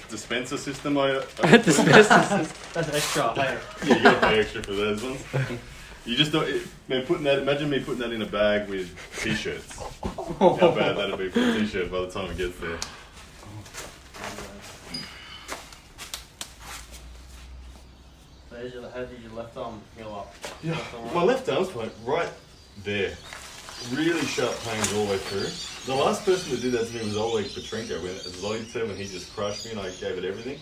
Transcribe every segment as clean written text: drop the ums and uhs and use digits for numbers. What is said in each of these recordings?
dispenser system. I That's extra. Hey. Yeah, you gotta pay extra for those ones. You just don't, man. Imagine me putting that in a bag with t-shirts. How bad that'd be for a t-shirt by the time it gets there. How did your left arm heal up? Yeah, my left arm's like right there. Really sharp pains all the way through. The last person that did that to me was Oleg Petrenko when he just crushed me and I gave it everything.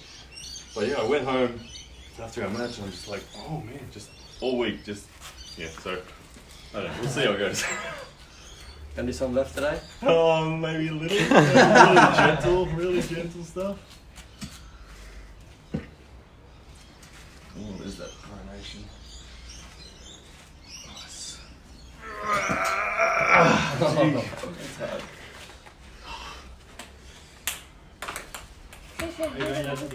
But yeah, I went home after our match and I'm just like, oh man, just all week, just, yeah, so, I don't know, we'll see how it goes. Gonna do some left today? Maybe a little, really gentle stuff. Oh, there's that coronation. Nice. It's hard. Are you going over to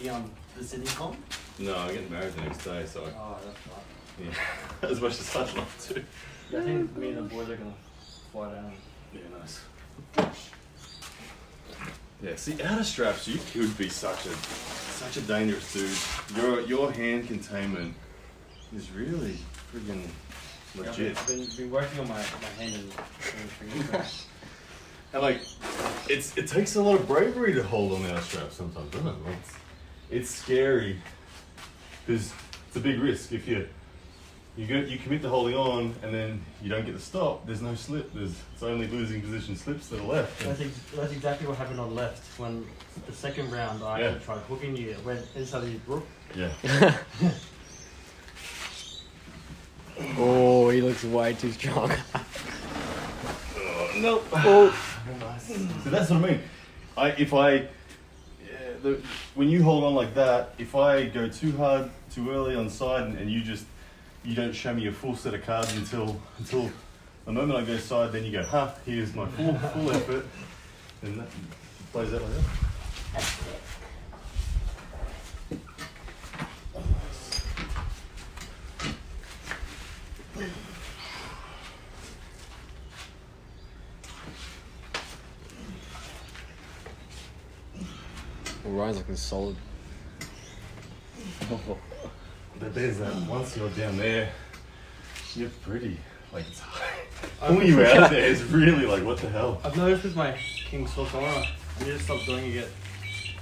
the Sydney comp? No, I'm getting married the next day, so Oh, that's right. yeah, as much as I'd love to. Yeah, I think me and the boys are gonna fly down. Yeah, nice. Yeah, see, out of straps, you could be such a dangerous dude. Your hand containment is really friggin' legit. Yeah, I've been working on my hand and fingers. And like, it takes a lot of bravery to hold on out of straps sometimes, doesn't it? Like, it's scary because it's a big risk. If you commit to holding on and then you don't get the stop, there's no slip. It's only losing position slips that are left. That's exactly what happened on left when the second round I actually tried hooking you. It went inside the brook. Yeah. Oh, he looks way too strong. Nope. Oh. Nice. So that's what I mean. When you hold on like that, if I go too hard, too early on side, and you don't show me your full set of cards until the moment I go side, then you go, here's my full effort, and that plays out like that. Well, Ryan's looking solid. But there's that, once you're down there, you're pretty, like it's pulling you out of there is really like, what the hell? I've noticed with my King Sorcerer, I need to stop doing it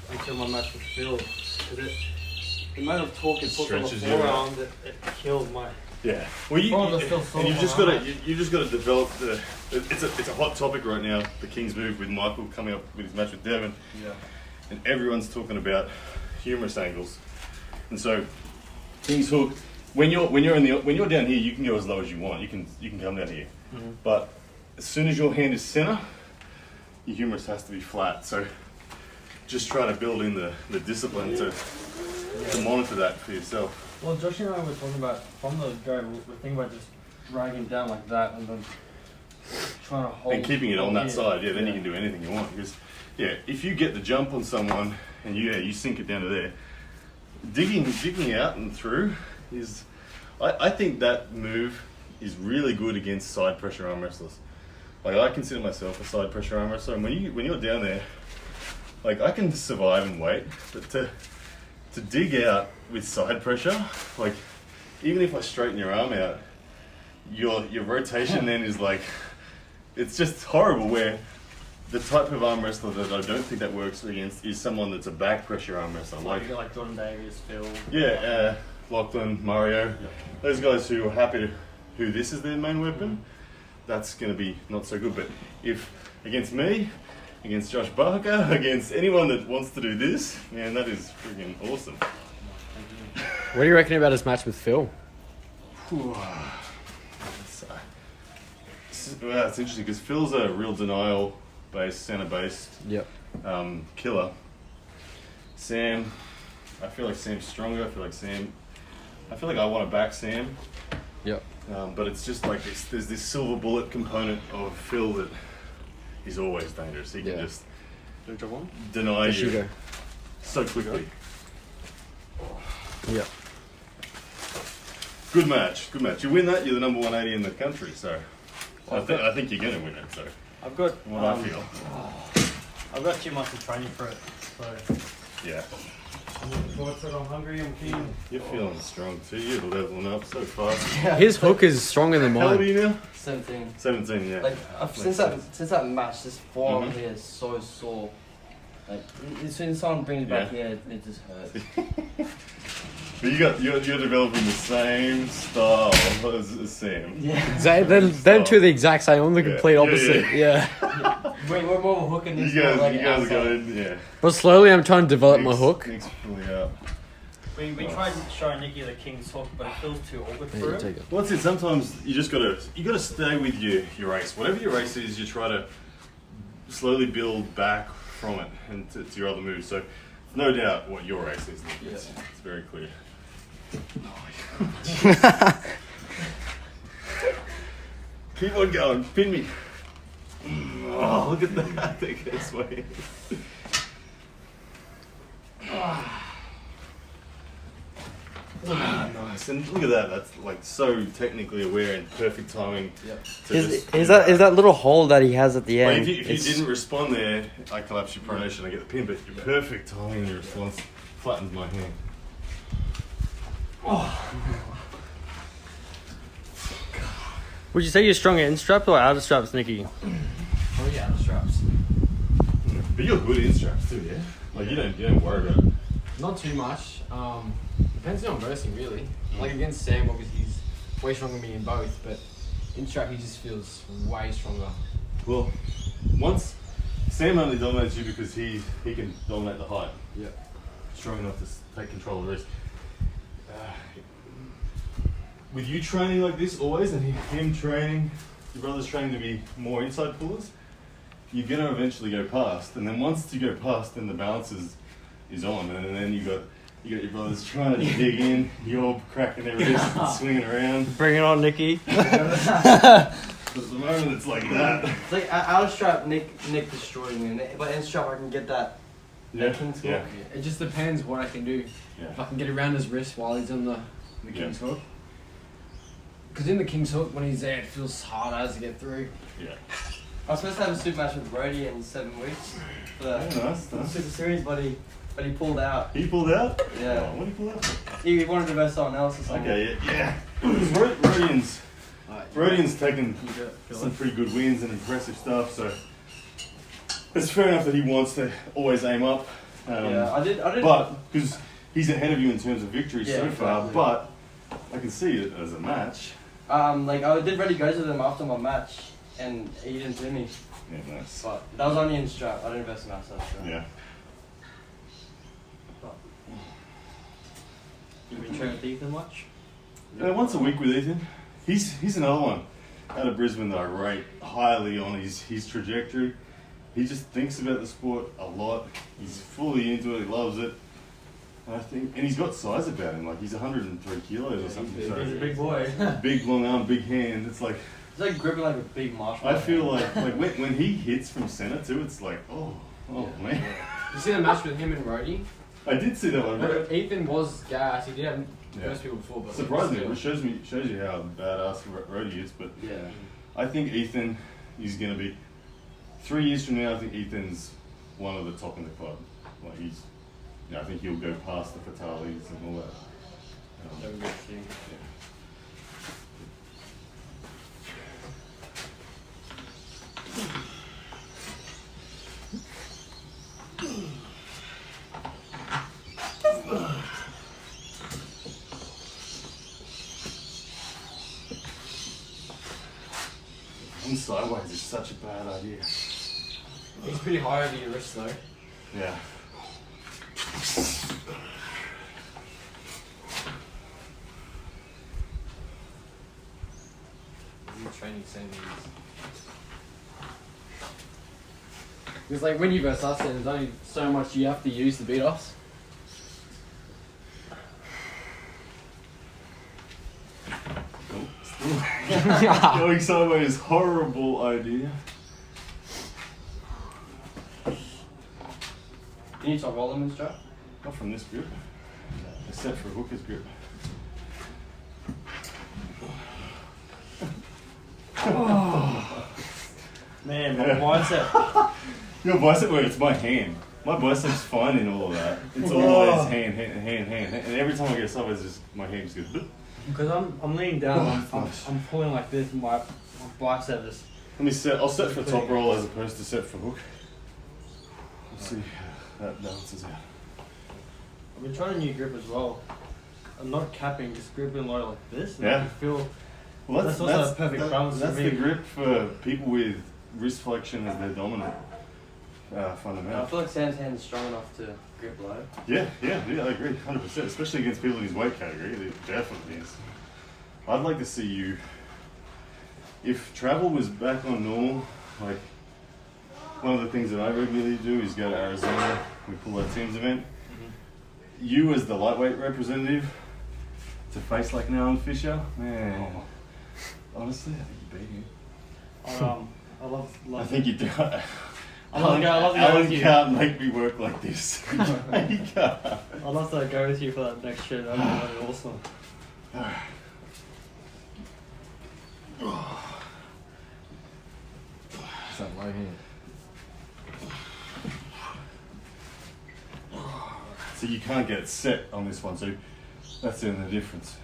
until my match with Phil. Because the amount of talk it puts on the forearm that it kills my... Yeah. Well, you've just got to develop the... It's a hot topic right now, the King's move with Michael coming up with his match with Devon. Yeah. And everyone's talking about humorous angles. And so, King's hook, when you're down here, you can go as low as you want. You can come down here. Mm-hmm. But as soon as your hand is center, your humerus has to be flat. So just try to build in the discipline to monitor that for yourself. Well, Josh and I were talking about, from the go, we're thinking about just dragging down like that and then trying to hold... And keeping it on that side, then you can do anything you want. Because, if you get the jump on someone and you sink it down to there, digging out and through is... I think that move is really good against side pressure arm wrestlers. Like, I consider myself a side pressure arm wrestler, and when you're down there, like, I can survive and wait, but to dig out with side pressure, like, even if I straighten your arm out, your rotation then is like, it's just horrible. Where the type of arm wrestler that I don't think that works against is someone that's a back pressure arm wrestler. Like Jordan Davies, Phil. Yeah, Lachlan, Mario, those guys who are happy who this is their main weapon, that's going to be not so good. But if against me, against Josh Barker, against anyone that wants to do this, man, that is freaking awesome. What do you reckon about his match with Phil? It's interesting because Phil's a real denial-based, center-based killer. Sam, I feel like Sam's stronger. I feel like I want to back Sam. Yep. But it's just like there's this silver bullet component of Phil that he's always dangerous. He can just deny you so quickly. Yeah. Good match. You win that, you're the number 180 in the country. So I think you're going to win it. So I've got what I feel. I've got 2 months of training for it. So Yeah. I'm looking forward to it. I'm hungry. I'm keen. You're feeling strong too. You're leveling up so fast. His hook is stronger than How old are mine. you now? 17. 17, yeah. Like since sense. that match, this forearm Mhm. here is so sore. Like as soon as someone brings it back Yeah. here, it just hurts. But you're developing the same style as Sam. Yeah. Them two are the exact same. I'm the Yeah. complete Yeah, opposite. Yeah. We're more of a hook in You this. guys, more like you an guys are outside. going, yeah. But slowly I'm trying to develop my Nick's- hook. Nick's fully up. We tried showing Nicky the king's hook, but it feels too awkward Yeah, for you him. take it. Well, that's it. Sometimes you just gotta stay with your race. Whatever your race is, you try to slowly build back from it and to your other moves. So, no doubt what your race is. Nick. Yeah. It's very clear. Keep on going. Pin me. Oh, look at that. That gets way. Nice. And look at that. That's like so technically aware and perfect timing. Yep. to just Is do that little hole that he has at the Like end? if you it's- didn't respond there, I collapse your pronation, I get the pin, but your perfect timing in your response flattens my hand. Would you say you're stronger in straps or out of straps, Nicky? Oh yeah, the straps. But you're good in straps too, yeah? Like you don't worry about it. Not too much. Depends on versing really. Like against Sam, obviously he's way stronger than me in both, but in strap he just feels way stronger. Well, once Sam only dominates you because he can dominate the height. Yep. Strong enough to take control of the rest. With you training like this always, and him training, your brother's training to be more inside pullers, you're gonna eventually go past, and then once you go past, then the balance is on, and then you got your brothers trying to dig in, you're cracking their wrists and swinging around. Bring it on, Nicky. But at the moment, it's like that. It's like out of strap, Nick destroyed me, but in strap I can get that. Yeah, King's yeah, hook. It just depends what I can do. yeah. If I can get around his wrist while he's on the king's hook. Because in the king's hook, when he's there, it feels harder to get through. Yeah. I was supposed to have a super match with Brody in 7 weeks for the, Oh, nice, for the nice. Super Series, but he pulled out. He pulled out? Yeah. Oh, what did he pull out? He wanted to verse someone else or something. Okay, yeah. Rodian's taken some pretty good wins and impressive stuff, so it's fair enough that he wants to always aim up. Yeah, I did. But, because he's ahead of you in terms of victories Yeah, so far, exactly. but I can see it as a match. Like I did ready go to them after my match, and he didn't do me. Yeah, nice. But that was only in strap. I didn't verse him outside. So. Yeah. You've been training with Ethan much? Once a week with Ethan. He's another one out of Brisbane that I rate highly on his trajectory. He just thinks about the sport a lot. He's fully into it. He loves it. And he's got size about him. Like he's 103 kilos or something. He's a So big boy. big long arm, big hand. It's like He's like gripping like a big marshmallow. I feel like when he hits from center too, it's like oh man. You see the match with him and Rody? I did see that one. But Ethan was gas. He did have Yeah. first people before, but surprisingly, still. it shows you how badass Rody is. But Yeah. I think Ethan is going to be 3 years from now. I think Ethan's one of the top in the club. Like I think he'll go past the fatalities and all that. That would be interesting. And sideways is such a bad idea. He's pretty high over your wrist though. Yeah. He's training same years. Because like when you verse us, there's only so much you have to use to beat us. Going sideways, horrible idea. You need to roll them in strap? Not from this grip. Except for a hooker's grip. Man, my bicep. Your bicep, where it's my hand. My bicep's fine in all of that. It's always hand. And every time I get up, it's just, my hand just goes, boop. Because I'm leaning down, I'm pulling like this, my bicep is... Let me set, I'll set for top roll as opposed to set for hook. Let's see how that balances out. I've been trying a new grip as well. I'm not capping, just gripping low like this. And Yeah. I feel... Well, that's also a perfect balance That's for the me. grip for people with wrist flexion as their dominant I fundamental. feel like Sam's hand is strong enough to grip low. Yeah, I agree, 100%. Especially against people in his weight category, it definitely is. I'd like to see you, if travel was back on normal, like one of the things that I regularly do is go to Arizona, we pull our teams event. You as the lightweight representative to face like Nolan Fisher, man. Honestly, I think you beat him. I love I think you do. I love to go Alan with you. can't make me work like this. He can't. I'd love to go with you for that next shit. That'd be awesome. It's that low hand. So you can't get set on this one, so that's the only difference.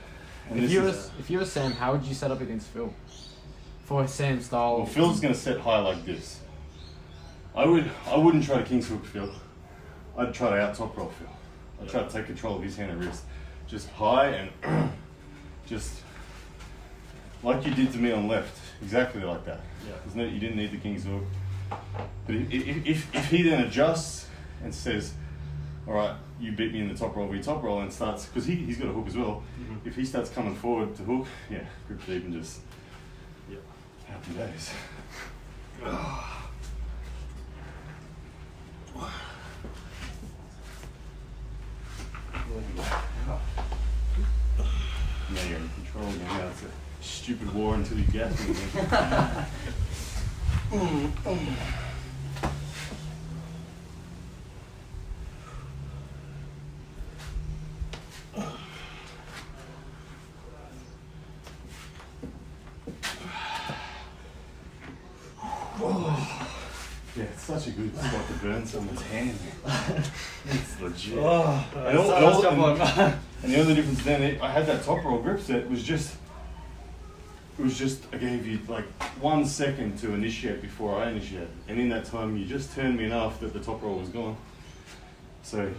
And If this you were Sam, how would you set up against Phil? For Sam's style. well, Phil's going to set high like this. I wouldn't try to King's hook Phil. I'd try to out top roll Phil. I'd try to take control of his hand and wrist. Just high and just like you did to me on left. Exactly like that. Yeah. You didn't need the King's hook. But if he then adjusts and says, all right, you beat me in the top roll of your top roll and starts, because he's got a hook as well. Mm-hmm. If he starts coming forward to hook, yeah, grip deep and just Yep. happy days. Now you're in control again. Now it's a stupid war until you gas me again. Yeah, it's such a good spot to burn someone's hand. It's legit. And the only difference then, I had that top roll grip set. It was just I gave you like 1 second to initiate before I initiated, and in that time you just turned me enough that the top roll was gone. So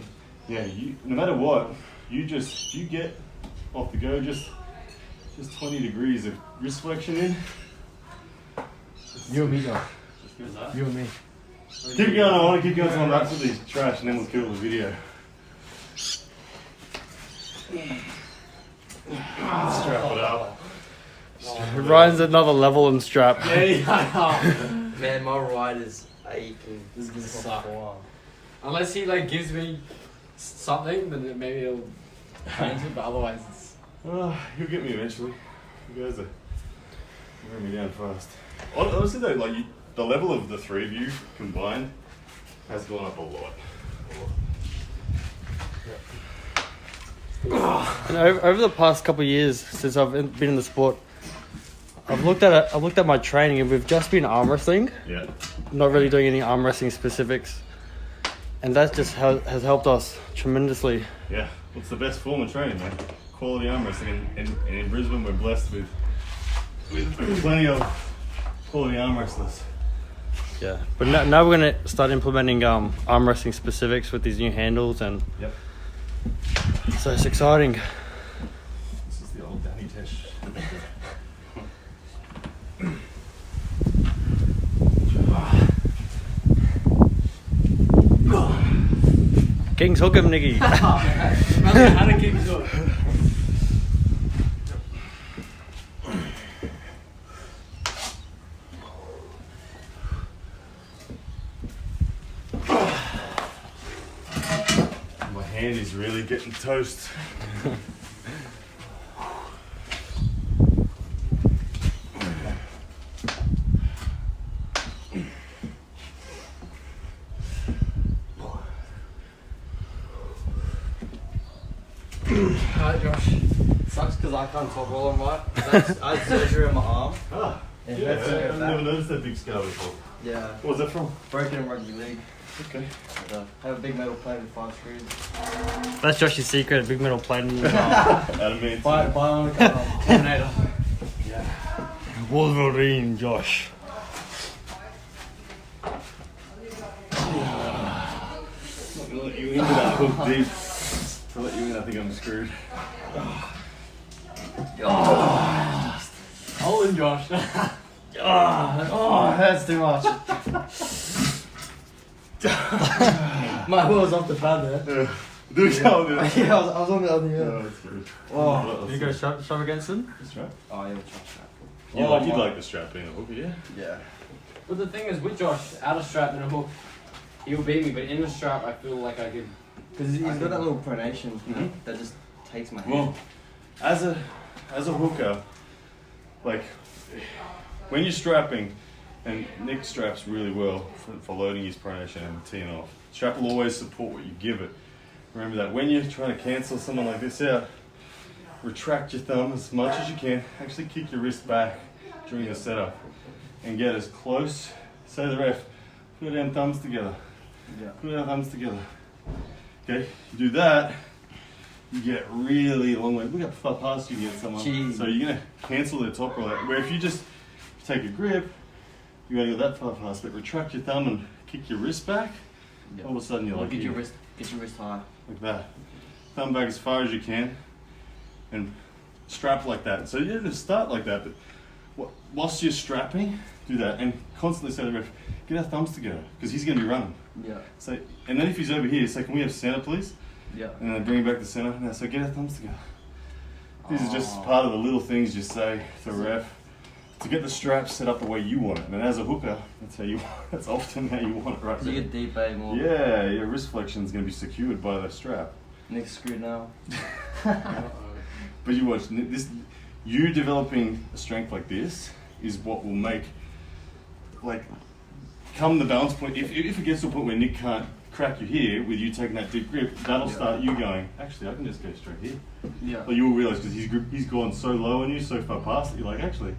yeah, no matter what, you get off the go just 20 degrees of wrist flexion in. You and me, Josh. Who's that? You and me. Keep going, I want to keep going till I'm absolutely trash and then we'll kill the video. Strap it up. Ryan's another level in strap. Man, my ride is aching. This is gonna suck. Unless he like gives me something, then maybe he'll change it. But otherwise, it's He'll get me eventually. You guys are wearing me down fast. Honestly though, like the level of the three of you combined has gone up a lot. And over the past couple of years since I've been in the sport, I've looked at my training and we've just been arm wrestling, Yeah. not really doing any arm wrestling specifics, and that just has helped us tremendously. Yeah. What's the best form of training, man? Quality arm wrestling. And in Brisbane we're blessed with plenty of quality arm wrestlers. Yeah, but now we're gonna start implementing arm wrestling specifics with these new handles, and Yep. so it's exciting. This is the old Danny Tesh. King's hook him, Nicky. how to keep it up. My hand is really getting toast. Alright, Josh. Sucks because I can't top roll on right. I had surgery on my arm. Ah, It yeah, hurts to go I've back. never noticed that big scar before. Yeah. What was that from? Broken in rugby league. Okay. Have a big metal plate with 5 screws. That's Josh's secret, a big metal plate in his Adamant. Bionic Terminator. Wolverine, Josh. I'm not gonna let you into that hook deep. If I let you in, I think I'm screwed. Hold him, Josh. Oh, it hurts too much. My wheel was off the pad there. Do you know this? Yeah, I was on the other end. Oh, that's good. Oh, You go shove against him? Strap? oh, yeah, we'll trust that. You'd like the strap being a hook, yeah? Yeah. But the thing is, with Josh, out of strap and a hook, he'll beat me. But in a strap, I feel like I could. Because he's got that little pronation Mhm. that just takes my Well, hand. as a hooker, like when you're strapping, and Nick straps really well for loading his pronation and teeing off. Strap will always support what you give it. Remember that when you're trying to cancel someone like this out, retract your thumb as much as you can. Actually kick your wrist back during the setup and get as close. Say to the ref, put our thumbs together. Yeah. Put our thumbs together. Okay, you do that, you get really long way. Look how far past you get someone. Jeez. So you're gonna cancel their top roll. Where if you just take a grip, you're gonna go that far past, but retract your thumb and kick your wrist back. Yeah. All of a sudden you're like Get your here, wrist high. like that. Thumb back as far as you can, and strap like that. So you just start like that, but whilst you're strapping, do that and constantly say to the ref, get our thumbs together because he's gonna be running. Yeah. So, and then if he's over here, say, can we have center, please? Yeah. And then bring him back to center. Now, so get our thumbs together. This is just part of the little things you say to ref to get the strap set up the way you want it. And as a hooker, that's often how you want it, right? So you get deep A more. Yeah, your wrist flexion is going to be secured by the strap. Nick's screwed now. But you watch this. You developing a strength like this is what will make, like, come the balance point. If it gets to a point where Nick can't crack you here with you taking that deep grip, that'll start you going, actually, I can just go straight here. Yeah. Like you'll realise because he's gone so low on you, so far past it, you're like, actually,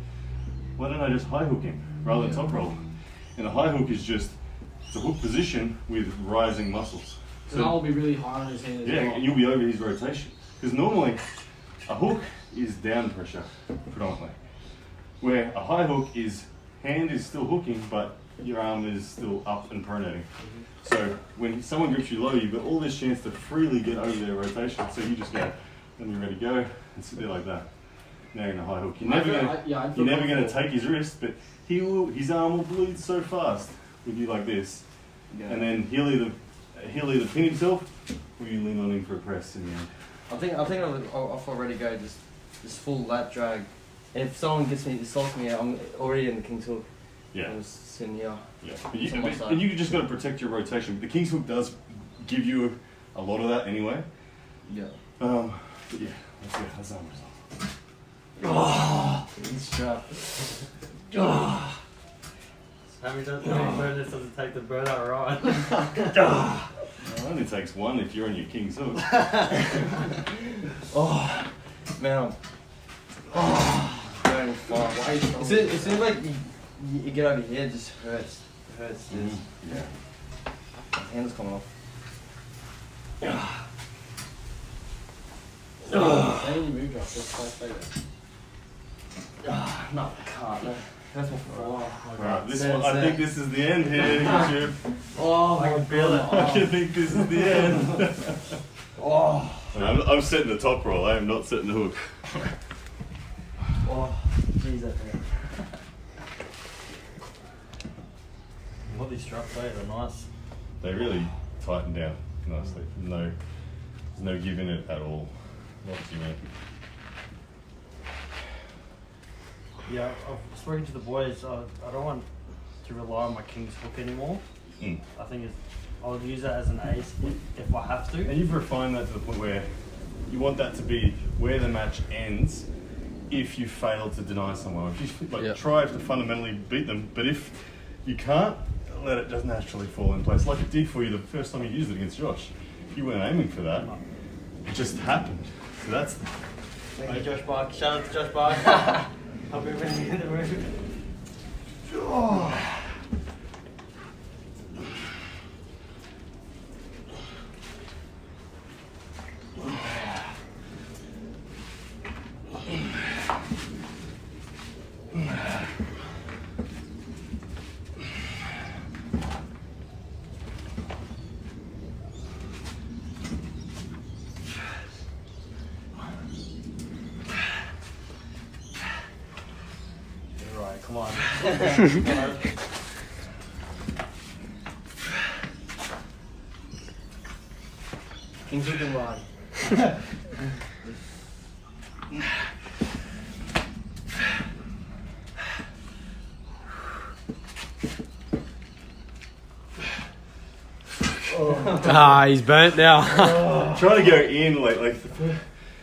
why don't I just high hook him rather than top roll? And a high hook is just, it's a hook position with rising muscles. So I'll be really high on his hand as Yeah, well. and you'll be over his rotation. Because normally, a hook is down pressure, predominantly. Where a high hook is, hand is still hooking, but your arm is still up and pronating. So when someone grips you low, you've got all this chance to freely get over their rotation. So you just go, when you're ready to go, and sit there like that. Now you're in a high hook. You're never going to take his wrist, but his arm will bleed so fast with you like this. Yeah. And then he'll either pin himself, or you lean on him for a press in the end. I think I'll already go just full lat drag. And if someone stops me out, I'm already in the King's hook. Yeah. I'm just sitting here. Yeah, It's on my side. and you just got to protect your rotation. The King's hook does give you a lot of that anyway. Yeah. But yeah, that's our result. Oh, it's strap. Oh. How many birds does it take to burn out right? It only takes one if you're on your King's hook. Oh, man. Oh, going far. It seems like you get over here, it just hurts. It hurts. Yeah. My hand's coming off. How do you move, Josh? That's my favourite. No, I can't. No. That's my fault. Right, this Set, one, I set. think this is the end here, YouTube. Oh, I can feel it. I think this is the end. Oh, I'm setting the top roll. I am not setting the hook. oh, jeez, that hurt. What these straps say, they're nice. They really tighten down nicely. There's no give in it at all. What do you mean? Yeah, I've spoken to the boys. I don't want to rely on my King's hook anymore. Mm. I think I'll use that as an ace if I have to. And you've refined that to the point where you want that to be where the match ends if you fail to deny someone. If you try to fundamentally beat them, but if you can't, let it just naturally fall in place. Like it did for you the first time you used it against Josh. You weren't aiming for that. It just happened. So that's... Thank you, Josh Bark. Shout out to Josh Bark. Hope everything in the room. Come on. King's looking wide. He's burnt now. Trying to go in like as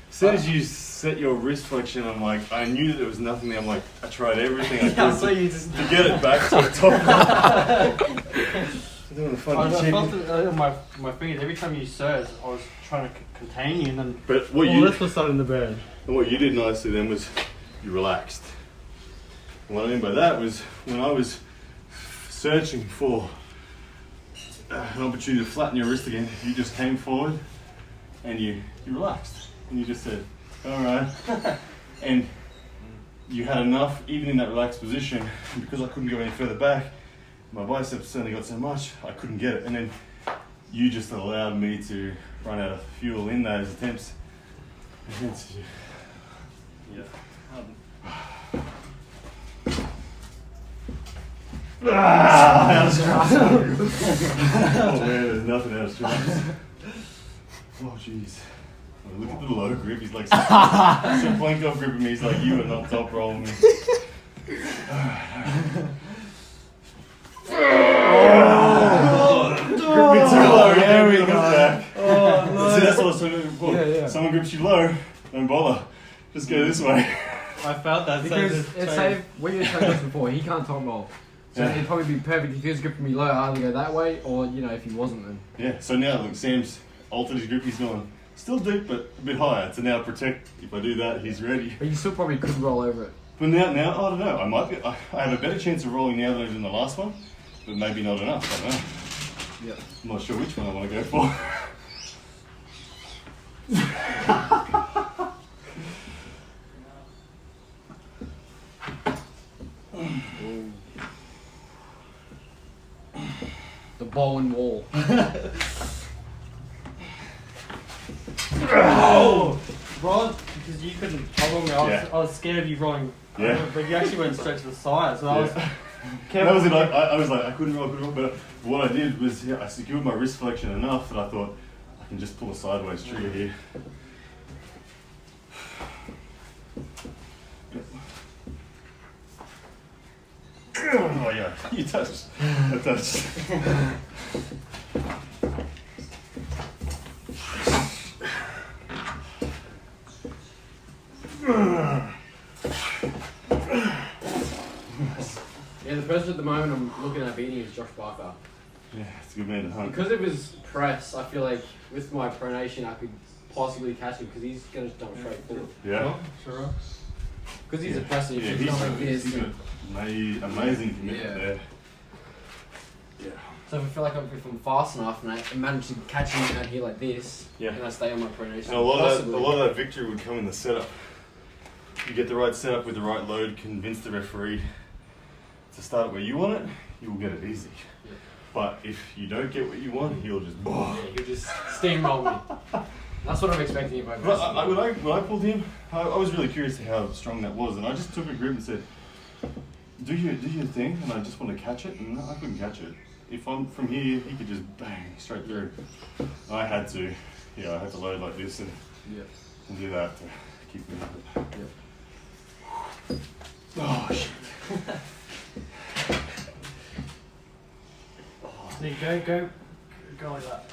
soon as you set your wrist flexion, I'm like, I knew that there was nothing there. I'm like, I tried everything I could so you just to get it back to the top. Doing a I funny felt chicken. it on my fingers. Every time you surged, I was trying to contain you, and then But what you was starting to burn. what you did nicely then was you relaxed. And what I mean by that was when I was searching for an opportunity to flatten your wrist again, you just came forward and you relaxed and you just said, all right. And you had enough, even in that relaxed position, and because I couldn't go any further back, my biceps certainly got so much, I couldn't get it. And then you just allowed me to run out of fuel in those attempts. Yeah. Out of stripes. Oh man, there's nothing out of stripes. Oh jeez. Oh, look at the low grip. He's like some Plenkoff gripping me. He's like, you are not top rolling me. Grip me too low. There we go. Back. Oh, no. See, that's what I was talking about before. Yeah. Someone grips you low, don't bother. Just go this way. I felt that. Because it's say what you told us before, he can't top roll. So Yeah. it'd probably be perfect if he was gripping me low, I'd either go that way, or if he wasn't then. Yeah, so now look, Sam's altered his grip, he's gone still deep but a bit higher to now protect. If I do that, he's ready. But you still probably could roll over it. But now I don't know. I might be. I have a better chance of rolling now than I did in the last one, but maybe not enough. I don't know. Yeah. I'm not sure which one I want to go for. The Bowen wall. Oh, Rod, because you couldn't cover me. Yeah. I was scared of you rolling. Yeah. Over, but you actually went straight to the side, so I was. Yeah. Careful. That was it. I was like, I couldn't roll, but what I did was I secured my wrist flexion enough that I thought I can just pull a sideways trigger here. Oh yeah, you touched. I touched. Yeah, the person at the moment I'm looking at beating is Josh Barker. Yeah, it's a good man to hunt. Because of his press, I feel like with my pronation I could possibly catch him because he's going to jump straight through. Yeah. Sure. Because he's a presser, Yeah, he's not like this. he's and- amazing commitment Yeah. there. Yeah. So if I feel like if I'm fast enough and I manage to catch him out here like this, Yeah. and I stay on my pronation, And a lot possibly. of that victory would come in the setup. You get the right setup with the right load, convince the referee to start it where you want it, you will get it easy. Yeah. But if you don't get what you want, he'll just. Yeah, he'll just steamroll me. That's what I'm expecting if I But when I pulled him, I was really curious to how strong that was, and I just took a grip and said, "Do your thing," and I just want to catch it, and I couldn't catch it. If I'm from here, he could just bang straight through. I had to load like this and do that to keep me up. Oh shit. There you go like that.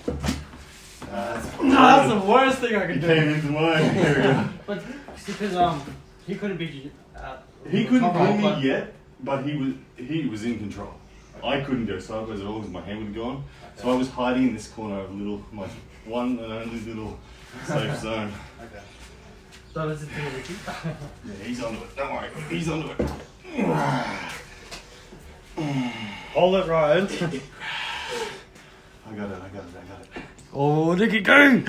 That's the worst thing I He could do. came into mine. There we go. But because he couldn't beat you. He couldn't top pull roll, me but- yet, but he was in control. I couldn't go sideways at all because my hand would have gone. So I was hiding in this corner of my one and only little safe zone. Okay. So this is too Ricky. Yeah, he's onto it. Don't worry, he's onto it. Hold it, Ryan. I got it. Oh, Nicky, go!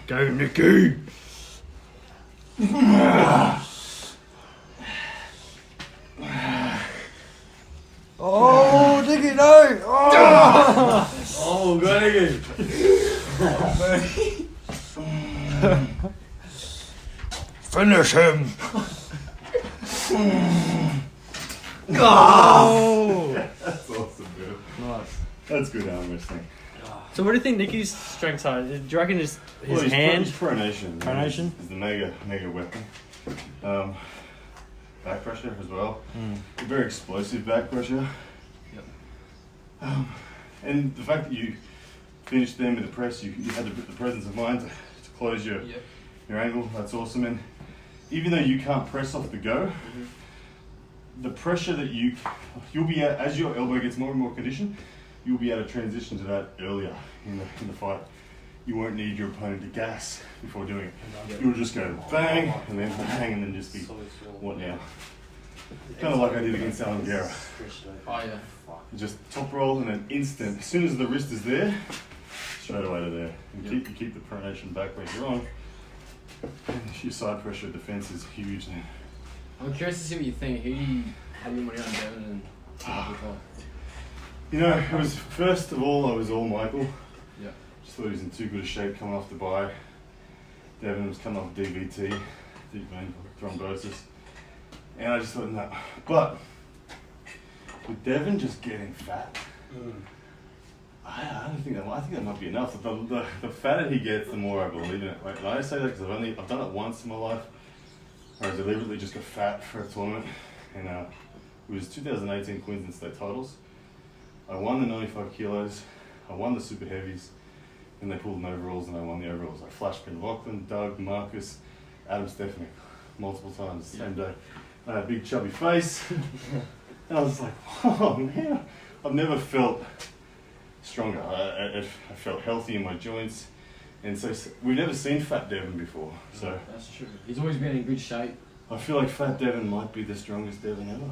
Go, Nicky! Oh, Nicky, no! Oh, Oh, good again. Finish him. That's awesome, dude. Nice. That's good arm wrestling. So what do you think Nicky's strengths are? Do you reckon just his His hand? pronation. Pronation? Is the mega weapon. Back pressure as well. Very explosive back pressure. Yep. And the fact that you finished them with the press, you had the presence of mind to close your angle. That's awesome. And even though you can't press off the go, the pressure that you'll be at as your elbow gets more and more conditioned, you'll be able to transition to that earlier in the fight. You won't need your opponent to gas before doing it. You'll just go bang and then bang and then just be what now? Kind of like I did against Alan Guerra. Oh yeah. Just top roll and an instant. As soon as the wrist is there, straight away to there. And keep the pronation back pressure on. And your side pressure defense is huge now. I'm curious to see what you think. Who do you have your money on, Devin and Michael? You know, it was first of all I was all Michael. Yeah. Just thought he was in too good a shape coming off the bye. Devin was coming off DVT, deep vein thrombosis. And I just thought, no. But with Devin just getting fat, I don't think that. I think that might be enough. The fatter he gets, the more I believe in it. Like, and I say that because I've done it once in my life, where I deliberately just got fat for a tournament, and it was 2018 Queensland State titles. I won the 95 kilos, I won the super heavies, and they pulled an overalls, and I won the overalls. I flashed Ben Lachlan, Doug, Marcus, Adam Stefanik, multiple times the same day. I had a big chubby face, and I was like, oh man, I've never felt stronger. I felt healthy in my joints, and so we've never seen Fat Devin before. So That's true. He's always been in good shape. I feel like Fat Devin might be the strongest Devin ever.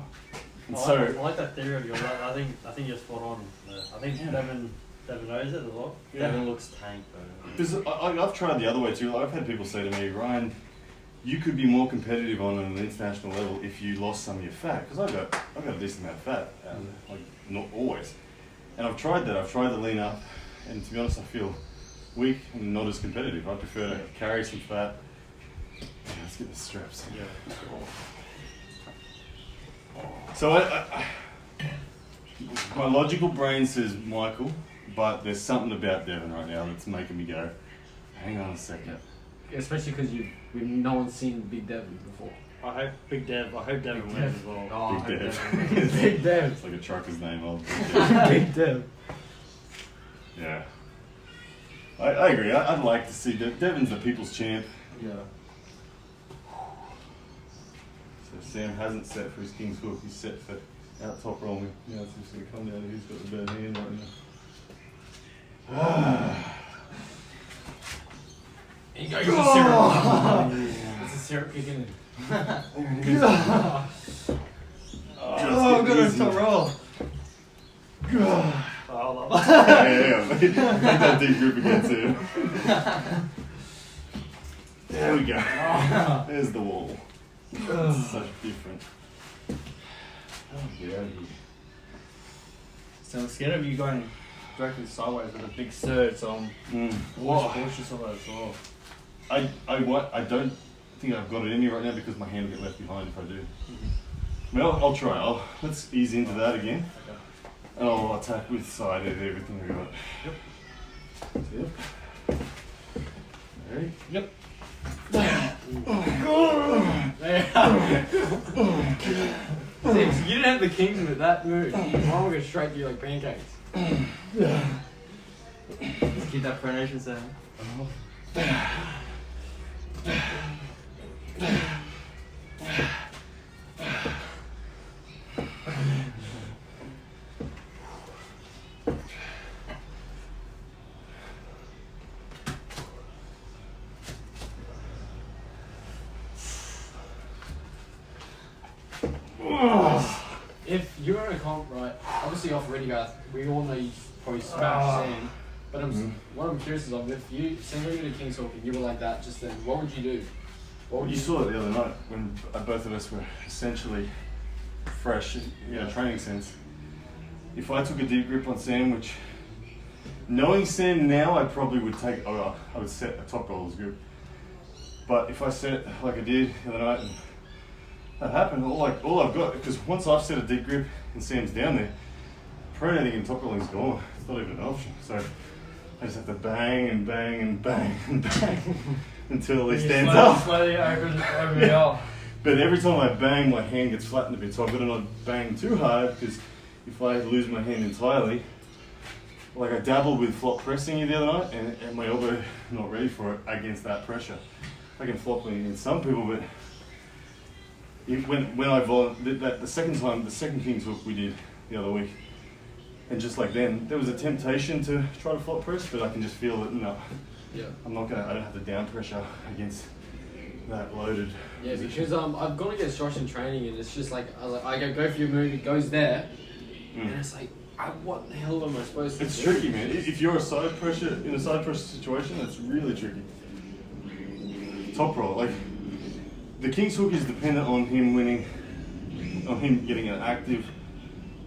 And I like that theory of yours. I think you're spot on. I think Yeah. Devin knows it a lot. Yeah. Devin looks tanked though. Because I've tried the other way too. I've had people say to me, Ryan, you could be more competitive on an international level if you lost some of your fat. Because I've got a decent amount of fat, like not always. And I've tried that. I've tried to lean up, and to be honest, I feel weak and not as competitive. I prefer to carry some fat. Yeah, let's get the straps. Yeah. So my logical brain says Michael, but there's something about Devin right now that's making me go, hang on a second. Yeah, especially because no one's seen Big Devin before. I hope Devin wins as well. Oh, Big I hope Dev. Devin. Big Dev. It's like a trucker's name. Big Dev. Big Dev. Yeah. I agree. I'd like to see Devin's the people's champ. Yeah. So Sam hasn't set for his King's Hook. He's set for out top rolling. Yeah, it's just going to come down to who's got the bad hand right now. There you go. You're syrup. It's a syrup kicking in. Oh, I'm gonna stop roll. Yeah. Make that deep grip again, Sam. There we go. There's the wall. Such different. Oh, yeah. So I'm scared of you going directly sideways with a big surge. So I'm cautious of that as well. I don't think I've got it in me right now because my hand will get left behind if I do. I mean, I'll try. Let's ease into that again. Okay. And I'll attack with side and everything we got. Yep. Ready? Yep. Six, you didn't have the king with that move. Mine would go straight to you like pancakes. Let's keep that pronation sound. If you're in a comp, right, obviously off Ready Garth, we all know you probably smashed Sam. But what I'm curious is if you send me to King's Hook and you were like that just then, what would you do? What would You saw it the other night when both of us were essentially fresh in a training sense. If I took a deep grip on Sam, which knowing Sam now, I probably would take. I would set a top roller's grip. But if I set like I did the other night, and that happened, all I've got, because once I've set a deep grip and Sam's down there, pronating in top rolling's gone. It's not even an option. So I just have to bang and bang and bang and bang until he stands up. Slowly over the hill. But every time I bang, my hand gets flattened a bit, so I've got to not bang too hard, because if I lose my hand entirely, like I dabbled with flop pressing the other night, and my elbow not ready for it against that pressure. I can flop in some people, but when I the second King's hook we did the other week, and just like then, there was a temptation to try to flop press, but I can just feel that no, Yeah. I don't have the down pressure against that loaded. Yeah, position. because I've gone against Josh in training, and it's just like I go for your move, it goes there, and it's like, what the hell am I supposed to do? It's tricky, man. If you're in a side pressure situation, it's really tricky. Top roll, like the King's hook is dependent on him getting an active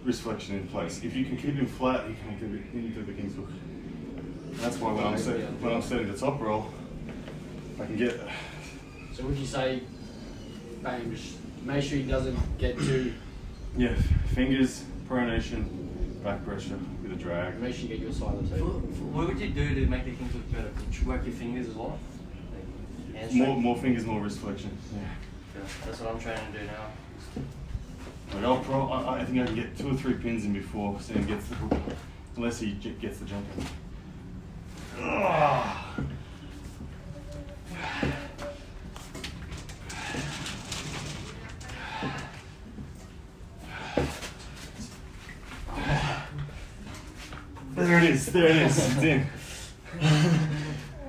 wrist flexion in place. If you can keep him flat, he can't get into the King's hook. And that's why when I'm setting the top roll, I can get. So would you say, bang, just make sure he doesn't get too. Yeah, fingers, pronation, back pressure with a drag. Make sure you get your side of the table. What would you do to make the Kings look better? Would you work your fingers as well? Like hand strength? More fingers, more wrist flexion. Yeah. Yeah, that's what I'm trying to do now. Like I think I can get 2 or 3 pins in before Sam gets the hook, unless he gets the jump in. There it is, it's in.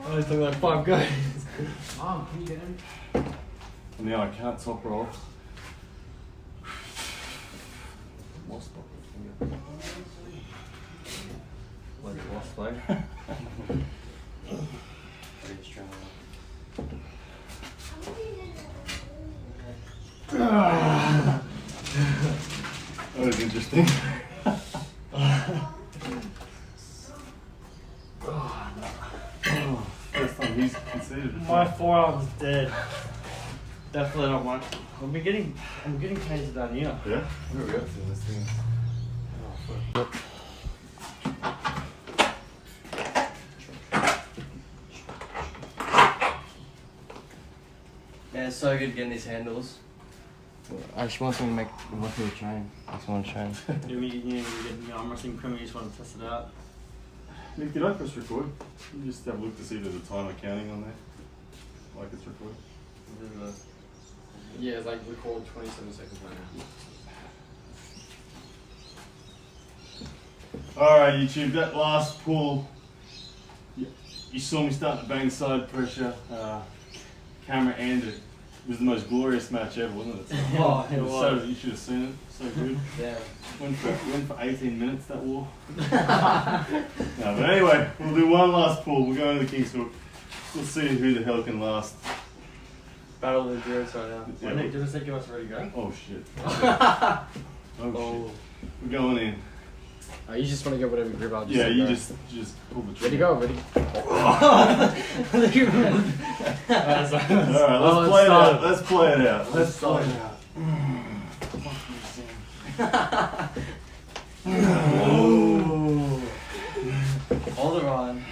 Only took like 5 goes. Mom, can you get him? And now I can't top roll. Lost finger. Like a lost leg. Pretty strong. That was interesting. First time he's conceded. My forearm's dead. Definitely not mine. I'm getting pains down here. Yeah? Where are we up to this thing? Yeah, it's so good getting these handles. I just want me to train. I just want to train. You get the arm wrestling criminal, you just want to test it out. Nick, did I press record? You just have a look to see if there's a timer counting on there. Like it's recorded. Yeah, it's like record 27 seconds right now. Alright, YouTube, that last pull, you saw me start to bang side pressure. Camera ended. It was the most glorious match ever, wasn't it? Oh, it was. was. You should have seen it. So good. Yeah. Went for 18 minutes, that war. No, but anyway, we'll do one last pull. We'll go into the King's hook. We'll see who the hell can last. Battle of endurance right now. Yeah, Nick, did I say you was ready to go? oh shit. Oh shit. We're going in. You just want to get whatever grip I'll just Yeah, sit you there. just pull the Ready to trigger. go, ready? Alright, Oh, let's play it start. out. Let's play it out. Let's play it out. Hold it on.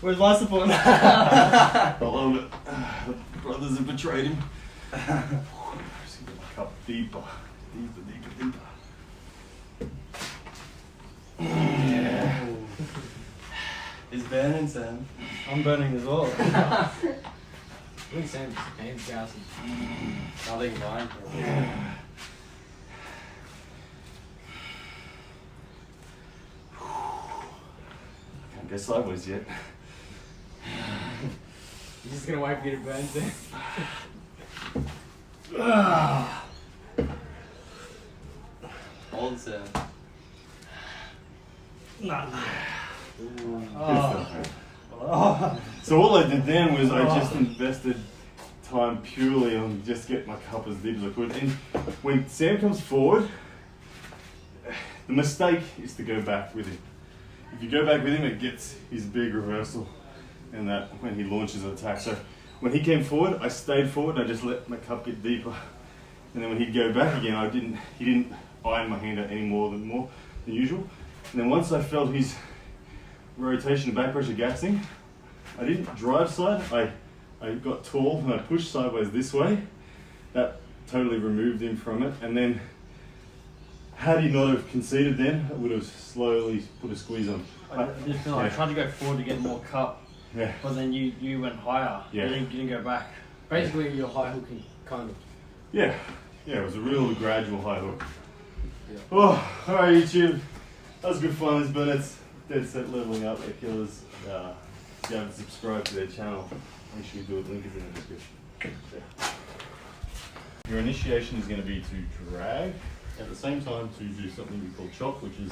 Where's my support? I love it. The brothers have betrayed him. Just get my cup deeper. Deeper. Yeah. It's burning, Sam. I'm burning as well. I think Sam's hands gassing. I think mine. Can't go sideways yet. You're just gonna wait for you to burn, Sam. Hold it, Sam. Nah. So all I did then was I just invested time purely on just get my cup as deep as I could. And when Sam comes forward, the mistake is to go back with him. If you go back with him, it gets his big reversal and that when he launches an attack. So when he came forward, I stayed forward and I just let my cup get deeper. And then when he'd go back again, he didn't iron my hand out any more than usual. And then once I felt his rotation and back pressure gassing, I didn't drive side. I got tall and I pushed sideways this way. That totally removed him from it. And then, had he not have conceded then, I would have slowly put a squeeze on. I just feel like I tried to go forward to get more cup, Yeah. but then you went higher. Yeah. You didn't go back. Basically, you're high hooking, kind of. Yeah. Yeah, it was a real gradual high hook. Yeah. Oh, alright YouTube. That was good fun. It's been it's dead set leveling up their killers. If you haven't subscribed to their channel, make sure you do it. Link is in the description. Yeah. Your initiation is going to be to drag at the same time to do something we call chop, which is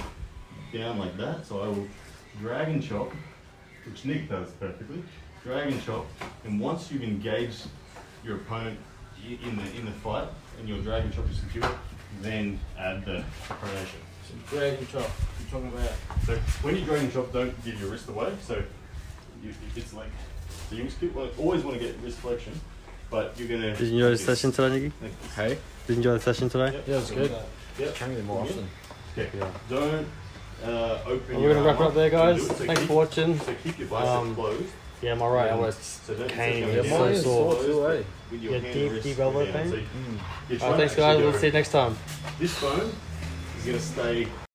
down like that. So I will drag and chop, which Nick does perfectly. Drag and chop, and once you've engaged your opponent in the fight and your drag and chop is secure, then add the pronation. So drag and chop. You're talking about. So when you drag and chop, don't give your wrist away. So it's like, so you always want to get wrist flexion, but you're gonna. Did you enjoy the session today, Nicky? Hey, Did you enjoy the session today? Yep. Yeah, it's good. Yep. trying to get more often. Okay. Yeah. Don't open. Well, your we're gonna wrap arm it up there, guys. Do it. So Thanks keep- for watching. So keep your bicep closed. Yeah, my right elbow's So don't pain. so It's your so hand is sore. closed, too, but eh? with your Yeah, hand deep- and wrist deep elbow down. pain? So you're trying Alright, thanks to guys. actually We'll go- see you next time. This bone is going to stay